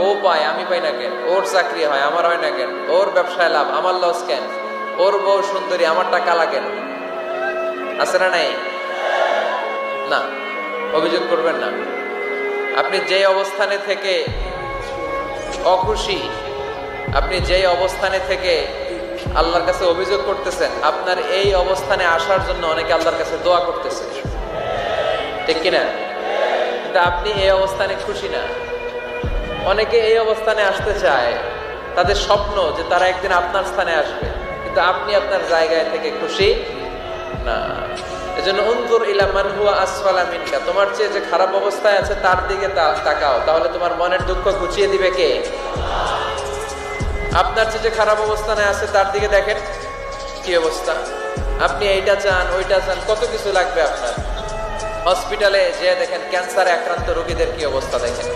ও পায় আমি পাই না কেন, ওর চাকরি হয় আমার হয় না কেন, ওর ব্যবসায় লাভ আমার লস কেন, ওর বউ সুন্দরী আমারটা কালা কেন? আছে না নাই? না, অভিযোগ করবেন না। আপনি যে অবস্থানে থেকে অখুশি, আপনি যেই অবস্থানে থেকে আল্লাহর কাছে অভিযোগ করতেছেন, আপনার এই অবস্থানে আসার জন্য অনেকে আল্লাহর কাছে দোয়া করতেছে, ঠিক কিনা? কিন্তু আপনি এই অবস্থানে খুশি না। অনেকে এই অবস্থানে আসতে চায়, তাদের স্বপ্ন যে তারা একদিন আপনার স্থানে আসবে, কিন্তু আপনি আপনার জায়গায় থেকে খুশি না। এজন্য উনজুর ইলা মান হুয়া আসফালা মিনকা, তোমার চেয়ে যে খারাপ অবস্থায় আছে তার দিকে তাকাও, তাহলে তোমার মনের দুঃখ ঘুচিয়ে দিবে কে? আপনার চেয়ে যে খারাপ অবস্থানে আছে তার দিকে দেখেন কি অবস্থা। আপনি এইটা চান ওইটা চান, কত কিছু লাগবে আপনার। হসপিটালে যে দেখেন ক্যান্সারে আক্রান্ত রোগীদের কি অবস্থা দেখেন।